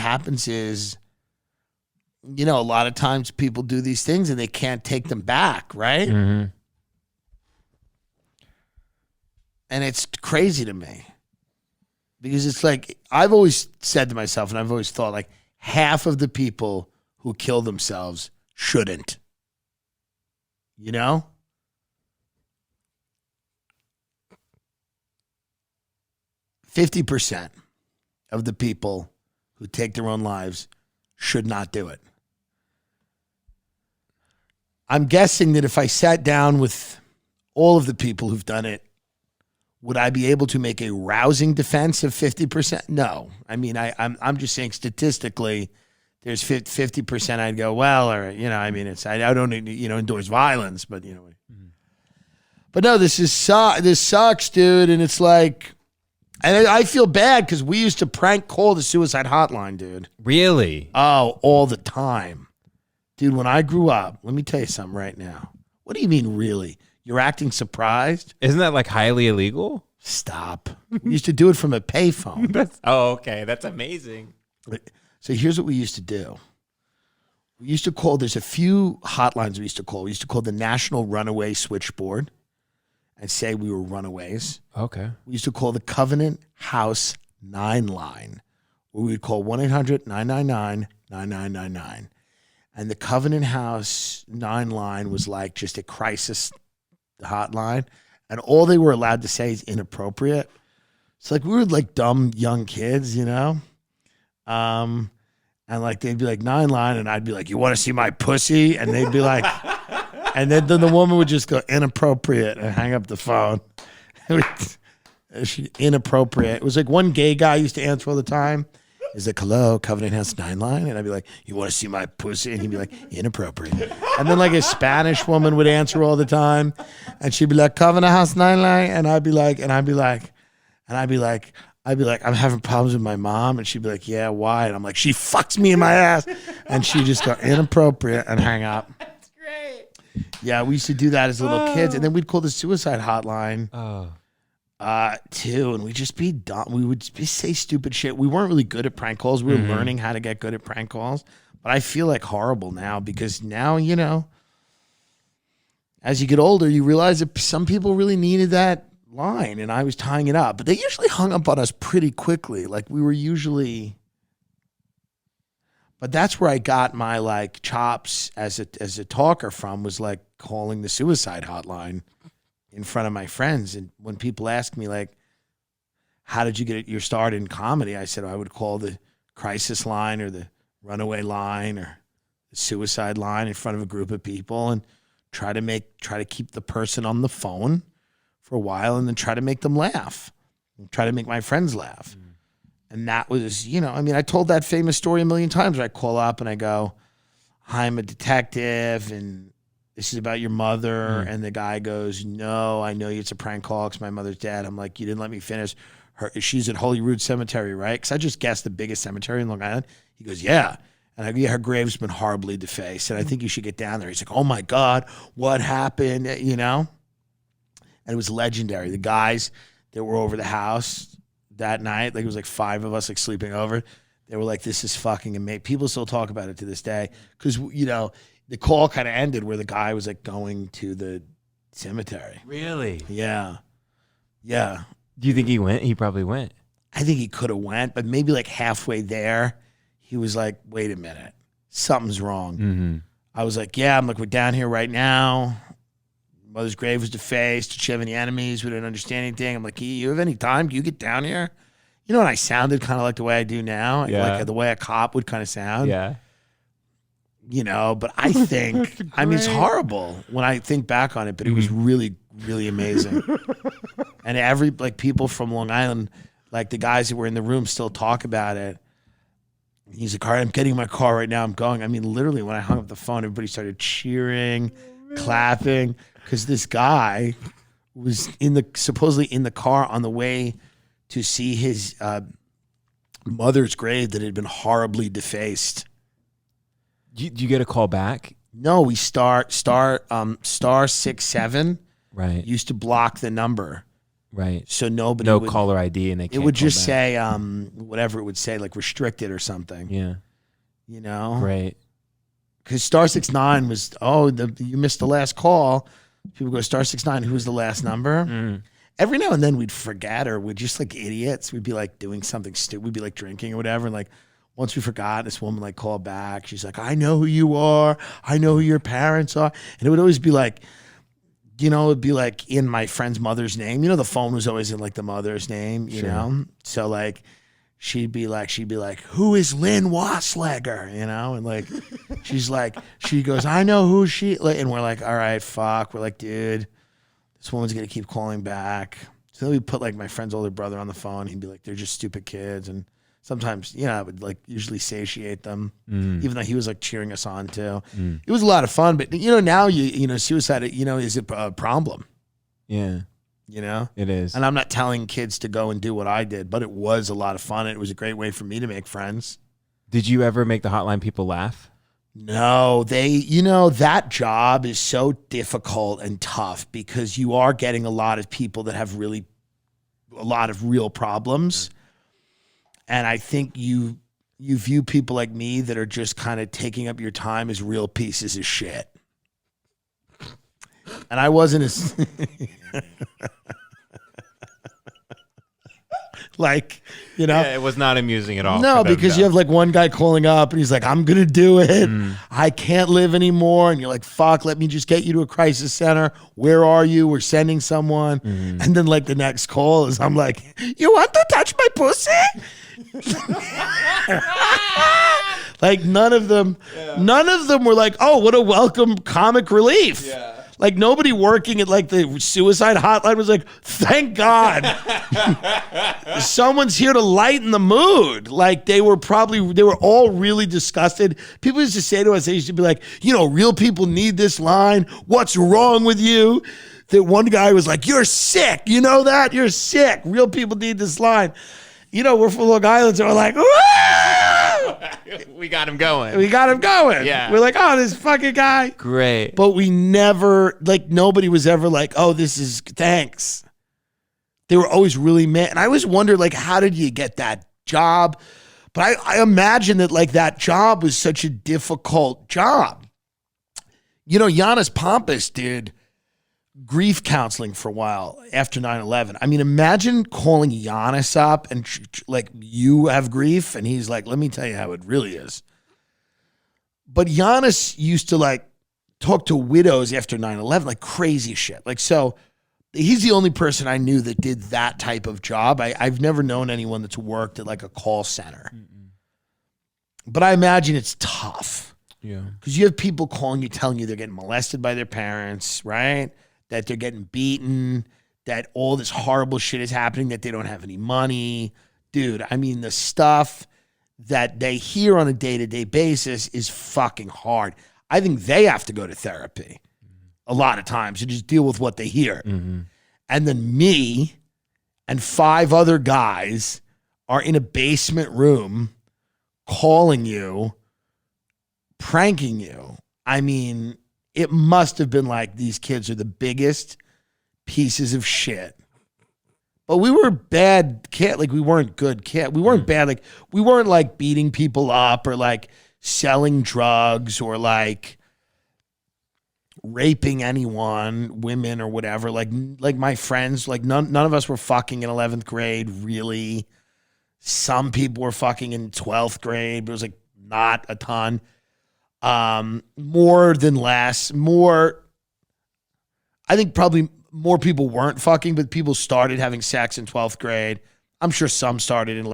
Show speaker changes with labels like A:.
A: happens is, you know, a lot of times people do these things and they can't take them back, right?
B: Mm-hmm.
A: And it's crazy to me because it's like, I've always said to myself, and I've always thought, like, half of the people who kill themselves shouldn't. You know? %50 of the people who take their own lives should not do it. I'm guessing that if I sat down with all of the people who've done it, would I be able to make a rousing defense of 50%? No. I mean, I'm just saying statistically, there's 50% I'd go, well, or, you know, I mean, it's, I don't, you know, endorse violence, but, you know. Mm-hmm. But no, this sucks, dude. And it's like, and I feel bad because we used to prank call the suicide hotline, dude.
B: Really?
A: Oh, all the time. Dude, when I grew up, let me tell you something right now. What do you mean, really? You're acting surprised?
B: Isn't that like highly illegal?
A: Stop. We used to do it from a payphone.
B: Okay. That's amazing.
A: So here's what we used to do. We used to call, there's a few hotlines we used to call. We used to call the National Runaway Switchboard and say we were runaways.
B: Okay.
A: We used to call the Covenant House 9 line, where we would call 1-800-999-9999. And the Covenant House 9 line was like just a crisis hotline. And all they were allowed to say is inappropriate. So like we were like dumb young kids, you know? And like they'd be like 9 line, and I'd be like, you want to see my pussy? And they'd be like, and then the woman would just go inappropriate and hang up the phone. Inappropriate. It was like one gay guy used to answer all the time. He's like, hello, Covenant House 9 line. And I'd be like, you want to see my pussy? And he'd be like, inappropriate. And then like a Spanish woman would answer all the time. And she'd be like, Covenant House 9 line. And I'd be like, I'm having problems with my mom. And she'd be like, yeah, why? And I'm like, she fucks me in my ass. And she'd just go inappropriate and hang up.
B: That's great.
A: Yeah, we used to do that as little kids. And then we'd call the suicide hotline. Too, and we'd just be dumb. We would just say stupid shit. We weren't really good at prank calls. We were learning how to get good at prank calls. But I feel like horrible now because now, you know, as you get older, you realize that some people really needed that line, and I was tying it up. But they usually hung up on us pretty quickly. Like we were usually. But that's where I got my like chops as a talker from, was like calling the suicide hotline in front of my friends. And when people ask me like, how did you get your start in comedy? I said, I would call the crisis line or the runaway line or the suicide line in front of a group of people and try to keep the person on the phone for a while and then try to make them laugh and try to make my friends laugh. And that was, you know, I mean, I told that famous story a million times where I call up and I go, hi, I'm a detective and this is about your mother. And the guy goes, no, I know it's a prank call because my mother's dead. I'm like, you didn't let me finish. She's at Holyrood Cemetery, right? Because I just guessed the biggest cemetery in Long Island. He goes, yeah. And I go, yeah, her grave's been horribly defaced. And I think you should get down there. He's like, oh my God, what happened? You know? And it was legendary. The guys that were over the house that night, like it was like 5 of us like sleeping over. They were like, this is fucking amazing. People still talk about it to this day. Because, you know, the call kind of ended where the guy was like going to the cemetery.
B: Really?
A: Yeah. Yeah.
B: Do you think he went? He probably went.
A: I think he could have went, but maybe like halfway there, he was like, wait a minute, something's wrong.
B: Mm-hmm.
A: I was like, yeah, I'm like, we're down here right now. Mother's grave was defaced. Did she have any enemies? We didn't understand anything. I'm like, you have any time? Can you get down here? You know, and I sounded kind of like the way I do now.
B: Yeah.
A: Like the way a cop would kind of sound.
B: Yeah.
A: You know, but I think, I mean, it's horrible when I think back on it, but it was really, really amazing. And like people from Long Island, like the guys that were in the room still talk about it. He's like, all right, I'm getting in my car right now. I'm going. I mean, literally when I hung up the phone, everybody started cheering, clapping, because this guy was supposedly in the car on the way to see his mother's grave that had been horribly defaced.
B: Do you get a call back?
A: No, we star 67.
B: Right.
A: Used to block the number.
B: Right.
A: So nobody
B: No
A: would,
B: caller ID, and they
A: it
B: can't
A: would
B: call
A: just
B: back.
A: say whatever it would say, like restricted or something.
B: Yeah.
A: You know?
B: Right.
A: Because *69 was, you missed the last call. People go, *69, who's the last number?
B: Mm.
A: Every now and then we'd forget, or we'd just like idiots. We'd be like doing something stupid. We'd be like drinking or whatever. And like once we forgot, this woman like called back. She's like, I know who you are. I know who your parents are. And it would always be like, you know, it'd be like in my friend's mother's name. You know, the phone was always in like the mother's name, you know? So like, she'd be like, who is Lynn Wasslager? You know? And like, she goes, I know who she, and we're like, all right, fuck. We're like, dude, this woman's going to keep calling back. So then we put like my friend's older brother on the phone. He'd be like, they're just stupid kids. And sometimes, you know, I would like usually satiate them, even though he was like cheering us on too. It was a lot of fun, but you know, now you know, suicide, you know, is a problem.
B: Yeah.
A: You know,
B: It is.
A: and I'm not telling kids to go and do what I did, but it was a lot of fun. It was a great way for me to make friends.
B: Did you ever make the hotline people laugh?
A: No, you know, that job is so difficult and tough because you are getting a lot of people that have a lot of real problems. And I think you view people like me that are just kind of taking up your time as real pieces of shit. And I wasn't as like, you know.
B: Yeah, it was not amusing at all.
A: No, because you have like one guy calling up and he's like, I'm going to do it. I can't live anymore. And you're like, fuck, let me just get you to a crisis center. Where are you? We're sending someone. And then like the next call is, I'm like, you want to touch my pussy? Like none of them were like, oh, what a welcome comic relief. Yeah. Like nobody working at like the suicide hotline was like, thank God. Someone's here to lighten the mood. Like they were all really disgusted. People used to say to us, they used to be like, you know, real people need this line. What's wrong with you? That one guy was like, you're sick. You know that? You're sick. Real people need this line. You know, we're from Long Island, so we're like, woo!
B: We got him going.
A: Yeah. We're like, oh, this fucking guy.
B: Great.
A: But we never, like, nobody was ever like, oh, this is, thanks. They were always really mad. And I always wondered, like, how did you get that job? But I imagine that, like, that job was such a difficult job. You know, Giannis Pampas did grief counseling for a while after 9/11. I mean, imagine calling Giannis up and like, you have grief, and he's like, let me tell you how it really is. But Giannis used to like talk to widows after 9/11, like crazy shit. Like, so he's the only person I knew that did that type of job. I've never known anyone that's worked at like a call center. But I imagine it's tough.
B: Yeah.
A: Because you have people calling you, telling you they're getting molested by their parents, right? That they're getting beaten, that all this horrible shit is happening, that they don't have any money. Dude, I mean, the stuff that they hear on a day-to-day basis is fucking hard. I think they have to go to therapy a lot of times to just deal with what they hear. And then me and 5 other guys are in a basement room calling you, pranking you. I mean, it must have been like, these kids are the biggest pieces of shit. But we were bad kid. Like, we weren't good kid. We weren't bad. Like, we weren't like beating people up or like selling drugs or like raping anyone, women or whatever. Like my friends, like none of us were fucking in 11th grade, really. Some people were fucking in 12th grade, but it was like not a ton. More than less. I think probably more people weren't fucking, but people started having sex in 12th grade. I'm sure some started in